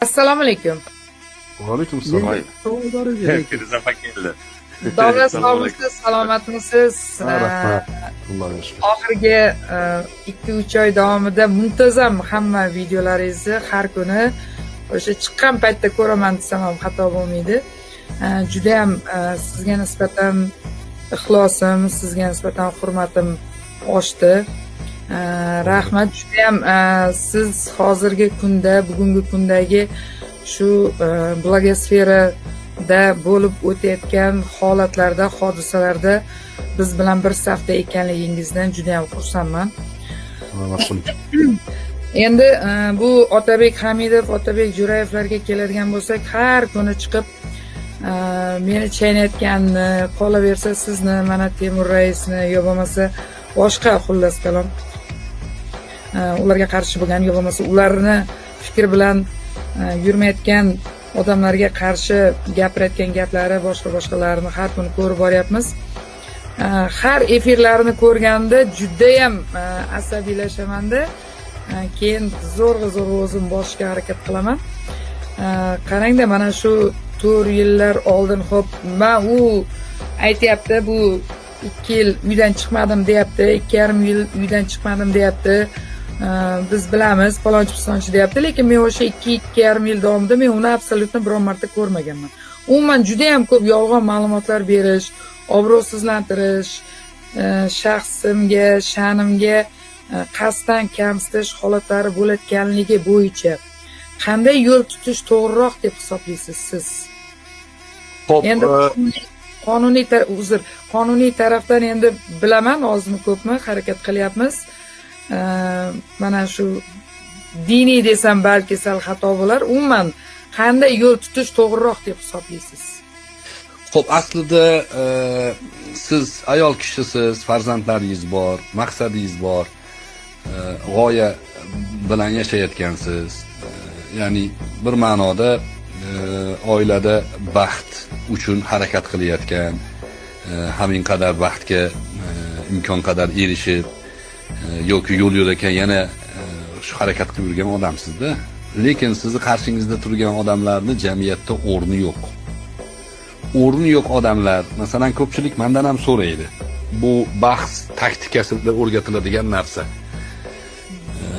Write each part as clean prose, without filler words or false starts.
Assalomu alaykum. Vaalaykum assalom. Firuz aka keldi. Davlat sog'lig'isiz, salomatmisiz? Rahmat. Allohga shukr. Oxirgi 2-3 oy davomida muntazam hamma videolaringizni har kuni o'sha chiqqan paytda ko'raman desam ham xato bo'lmaydi. Juda ham sizga nisbatan ixlosim, sizga nisbatan hurmatim oshdi. Rahmat. Juda ham siz hozirgi kunda, bugungi kundagi shu blogosferada bo'lib o'tayotgan holatlarda, hodisalarda biz bilan bir safda ekanligingizdan juda ham xursandman. Endi bu Otabek Hamidov, Otabek Jo'rayevlarga keladigan bo'lsak, har kuni chiqib meni chaynayotganni, qolaversa sizni, mana Temur raisni yo bo'lmasa boshqa xullas kalom ularga qarshi bo'lgan yo bo'lmasa ularni fikr bilan yurmayotgan odamlarga qarshi gapirayotgan gaplari, boshqalarini har kuni ko'rib boryapmiz. Har efirlarini ko'rganda juda ham asabiylashamanda. Keyin zo'rg'a o'zim bosishga harakat qilaman. Qarangda, mana shu 4 yillar oldin xo'p, men u aytayapti, bu 2 yil uydan chiqmadim deyapti, 2,5 yil uydan chiqmadim deyapti. Biz bilamiz, palonchi deyapti, lekin men o'sha 2,5 yil davomida men uni absolyutno biron marta ko'rmaganman. Umuman juda ham ko'p yolg'on ma'lumotlar berish, obro'sizlantirish, shaxsimga, sha'nimga qasddan kamsitish holatlari bo'layotganligi bo'yicha qanday yo'l tutish to'g'riroq deb hisoblaysiz siz? Xo'p, Endi qonuniy tarafdan endi bilaman, ozmi ko'pmi harakat qilyapmiz. Mana shu diniy desam balki sal xato bo'lar. Umuman qanday yo'l tutish to'g'riroq deb hisoblaysiz? Xo'p, aslida siz ayol kishisiz, farzandlaringiz bor, maqsadingiz bor, g'oya bilan yashayotgansiz. Ya'ni bir ma'noda oilada baxt uchun harakat qilayotgan, hamin qadar baxtga imkon qadar erishib yoki yo'l yo'lakan yana shu harakat qilib yurgan odamsizda. Lekin sizni qarshingizda turgan odamlarning jamiyatda o'rni yo'q. O'rni yo'q odamlar, masalan, ko'pchilik mendan ham so'raydi. Bu bahs taktikasida o'rgatiladigan narsa.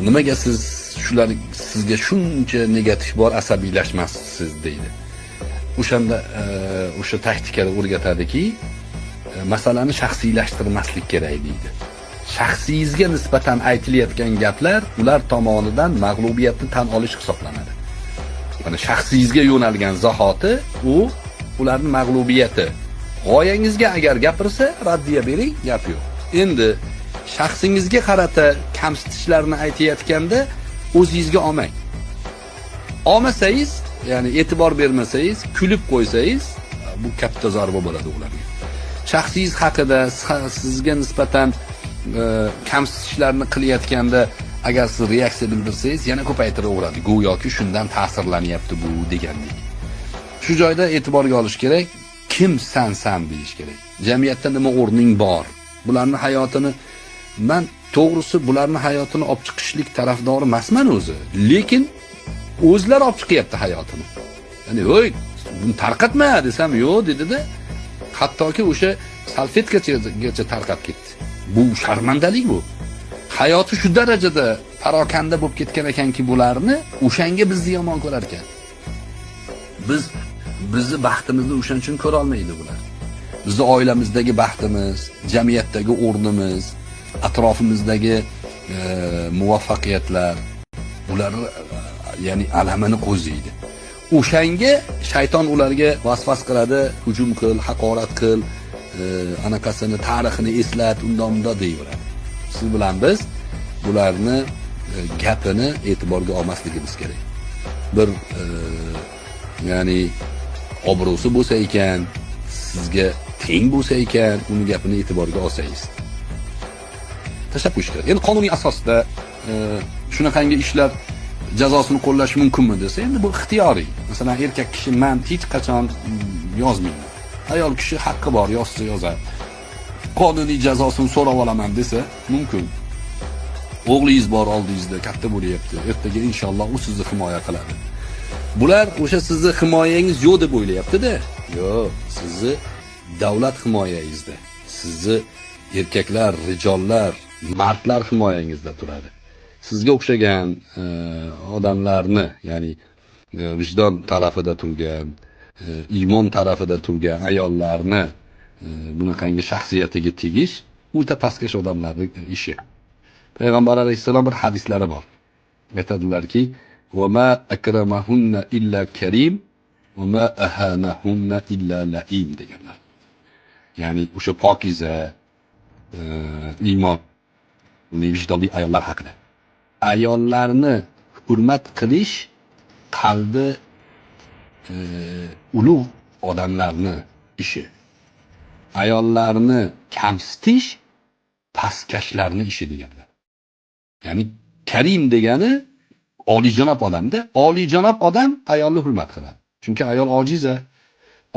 Nimaga siz shular sizga shuncha negativ bor, asabiylashmassiz deydi. O'shanda o'sha taktikada o'rgatadiki, masalani shaxsiylashtirmaslik kerak deydi. Shaxsiyizga nisbatan aytilayotgan gaplar ular tomonidan mag'lubiyatni tan olish hisoblanadi. Mana shaxsiyizga yo'nalgan zahoti u ularning mag'lubiyati. G'oyangizga agar gapirsa, raddiya bering, gap yo'q. Endi shaxsingizga qarata kamsitishlarni aytayotganda o'zingizga olmang. Olmasangiz, ya'ni e'tibor bermasangiz, kulib qo'ysangiz, bu katta zarba bo'ladi ularga. Shaxsingiz haqida sizga nisbatan kamsitishlarni qilayotganda agar siz reaksiya bildirsangiz, yana ko'paytiraveradi. Go'yoki shundan ta'sirlanyapti bu degandek. Shu joyda e'tiborga olish kerak, kim san deyish kerak. Jamiyatda nima o'rning bor? Bularning hayotini men to'g'risi bularning hayotini olib chiqishlik tarafdori emasman o'zi. Lekin o'zlar olib chiqyapti hayotini. Ya'ni, "Voy, buni tarqatma" desam, "Yo'q" dedi-da, hattoki o'sha salfetkacha tarqab ketdi. Bu sharmandalik bu. Hayoti shu darajada parokanda bo'lib ketgan ekanki, bularni o'shanga bizni yomon ko'rar ekan. Bizni baxtimizni o'shan uchun ko'ra olmaydi bular. Bizni oilamizdagi baxtimiz, jamiyatdagi o'rnimiz, atrofimizdagi muvaffaqiyatlar bular ya'ni alamini qo'ziydi. O'shanga shayton ularga vasvas qiladi, hujum qil, haqorat qil, anaqasini, tarixini eslat, unda deyveradi. Siz bilan biz bularni gapini e'tiborga olmasligimiz kerak. Bir ya'ni obro'si bo'lsa ekan, sizga teng bo'lsa ekan, uni gapini e'tiborga olsangiz. Tashlab qo'yish kerak. Endi qonuniy asosda shunaqangi ishlar jazosini qo'llash mumkinmi desa, endi bu ixtiyoriy. Masalan, erkak kishi men hech qachon yozmayman. Ayol kishi haqqi bor, yozsa yozadi. Qonuniy jazosini so'rab olaman desa, mumkin. O'g'lingiz bor oldingizda, katta bo'lyapti. Ertaga inshaalloh u sizni himoya qiladi. Bular o'sha sizni himoyangiz yo'q deb o'ylayapti-da. Yo'q, sizni davlat himoyangizda, sizni erkaklar, rijollar, mardlar himoyangizda turadi. Sizga o'xshagan odamlarni, ya'ni vijdon tarafida turgan, iymon tarafida turgan ayollarni bunaqangi shaxsiyatiga tegish o'ta pastkash odamlarning ishi. Payg'ambar alayhissalom bir hadislari bor. Aytadilarki, "Va ma akramahunna illa karim, va ma ahanahunna illa la'im" deganlar. Ya'ni o'sha pokiza, iymon, vijdonli ayollar haqida. Ayollarni hurmat qilish qalbi ulug' odamlarni ishi. Ayollarni kamsitish pastkashlarni ishi deganlar. Ya'ni karim degani oliyjanob odamda, oliyjanob odam ayolni hurmat qiladi. Chunki ayol ojiza.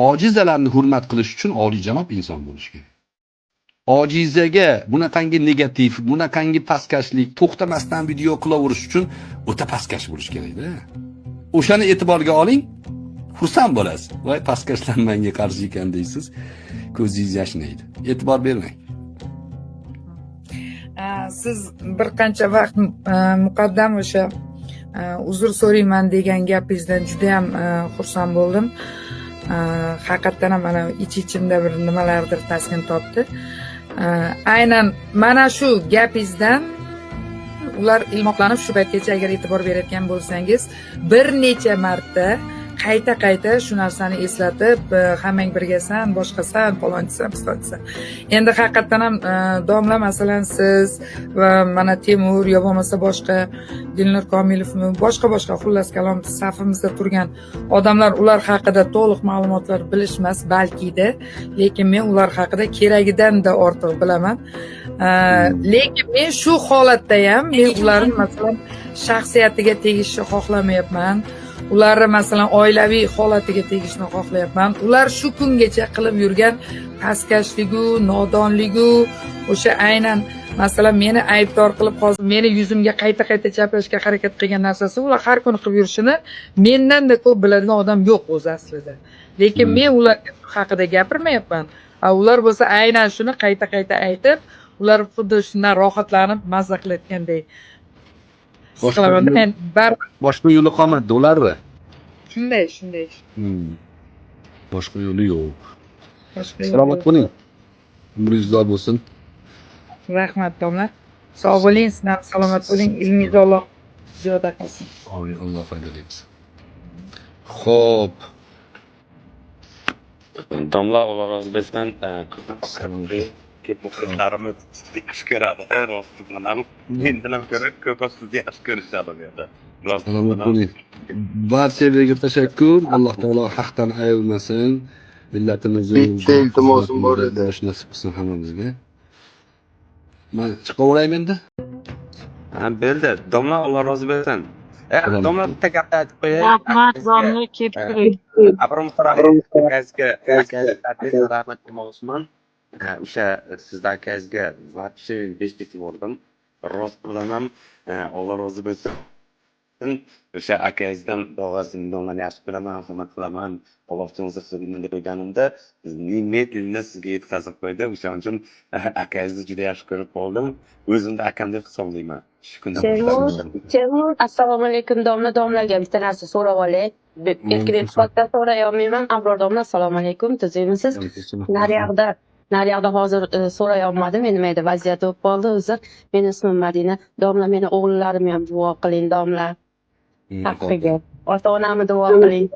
Ojizalarni hurmat qilish uchun oliyjanob inson bo'lish kerak. Ojizaga bunaqangi negativ, bunaqangi pastkashlik to'xtamasdan video qilaverish uchun o'ta pastkash bo'lish kerak-da. O'shani e'tiborga oling, xursand bo'lasiz. Voy, pastkashlar menga qarshi ekan deysiz, ko'zingiz yashnaydi. E'tibor bermang. Siz bir qancha vaqt muqaddam o'sha uzr so'rayman degan gapingizdan juda ham xursand bo'ldim. Haqiqatan ham mana ichimda bir nimalardir taskin topdi. Aynan mana shu gapingizdan ular ilmoqlanib shu paytgacha agar e'tibor berayotgan bo'lsangiz, bir necha marta qayta shu narsani eslatib, hammang birgasan, boshqasan, palonchisan, pistonchisan. Endi haqiqatan ham domla, masalan siz va mana Temur yo bo'lmasa boshqa Dilnur Komilovmi, boshqa xullas kalom safimizda turgan odamlar ular haqida to'liq ma'lumotlar bilishmas balki-da, lekin men ular haqida keragidan-da ortiq bilaman. Lekin men shu holatda ham men ularning masalan shaxsiyatiga tegishni xohlamayapman. Ularni masalan oilaviy holatiga tegishni xohlayapman. Ular shu kungacha qilib yurgan pastkashligu, nodonligu, o'sha aynan masalan meni aybdor qilib hozir meni yuzimga qayta chaplashga harakat qilgan narsasi ular har kuni qilib yurishini mendan-da ko'p biladigan odam yo'q o'zi aslida. Lekin men ular haqida gapirmayapman. Ular bo'lsa aynan shuni qayta aytib, ular xuddi shundan rohatlanib mazza qilayotgandek. Boshqa yo'li qolmadi ularni. Shunday. Boshqa yo'li yo'q. Salomat bo'ling. Umringiz uzoq bo'lsin. Rahmat domla. Sog' bo'ling, siz ham salomat bo'ling. Ilmingizni Alloh ziyoda qilsin. Amin, Alloh foydali qilsin. Xo'p. Domla Alloh rozi bo'lsin. Ko'p muxlislarimiz sizni yaxshi ko'radi. Rostdan ham mendan ko'ra ko'p sizni yaxshi ko'rishadi bu yerda. Salomat bo'ling. Barchaga tashakkur. Alloh taolo haqdan ayirmasin. Millatimizni iltimosim bor edi. Nasib qilsin hammamizga. Men chiqaveraymi endi? Bo'ldi. Domla Alloh rozi bo'lsin. Domla bitta gap aytib qo'yay. Rahmat domla, kelib turing. Abram rahmat demoqchiman. O'sha sizdan akangizga vachi beshlik bordim. Rost bilaman. Alloh rozi bo'lsin. O'sha akangizdan domlani yaxshi bilaman, hurmat qilaman. Alloh o'zini deb deganimda, men dilni sizga yetkazib qo'ydi. O'shaning uchun akangizni juda yaxshi ko'rib qoldim. O'zimni akam deb hisoblayman. Shu kundan Temur, assalomu alaykum domlaga bitta narsa so'rab olay. Erkinlik sifatida so'ray olmayman. Abror domla, assalomu alaykum. Tuzimisiz? Naryoqda hozir so'ray olmadim. Meni mayda vaziyat bo'lib qoldi. O'zi meni ismim Madina. Domla, meni o'g'illarim ham duo qiling domla. Haqqiga. Ota-onamni duo qiling.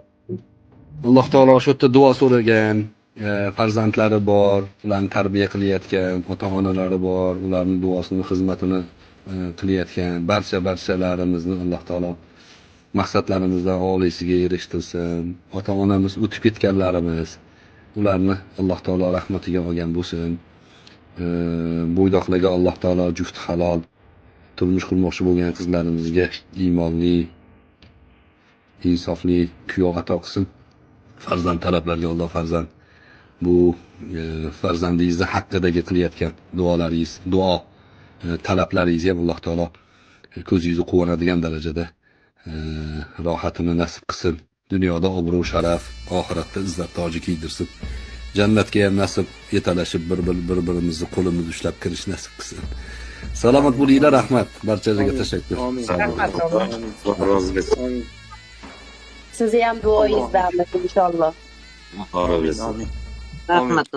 Alloh taolo shu yerda duo so'ragan farzandlari bor, ularni tarbiya qilayotgan ota-onalari bor, ularning duosini, xizmatini qilayotgan barchalarimizni Alloh taolo maqsadlarimizdan oliysiga erishtirsin. Ota-onamiz o'tib ketganlarimiz, ularni Alloh taolo rahmatiga olgan bo'lsin. Bo'ydoqlarga Alloh taolo juft halol turmush qurmoqchi bo'lgan qizlarimizga iymonli, insofli kuyov ato qilsin. Farzand talablarga Alloh farzand bu farzandingizni haqqidagi qilayotgan duolaringiz, duo talablaringizni ham Alloh taolo ko'zingizni quvonadigan darajada rohatini nasib qilsin. dunyoda obro' sharaf, oxiratda izzat toji kiydirsin. Jannatga ham nasib yetalashib bir-birimizni qo'limizni ushlab kirish nasib qilsin. Salomat bo'linglar, rahmat. Barchalarga tashakkur. Rahmat, Alloh rozi bo'lsin. Sizni ham duoyingizdamiz inshaalloh. Alloh rozi bo'lsin. Rahmat.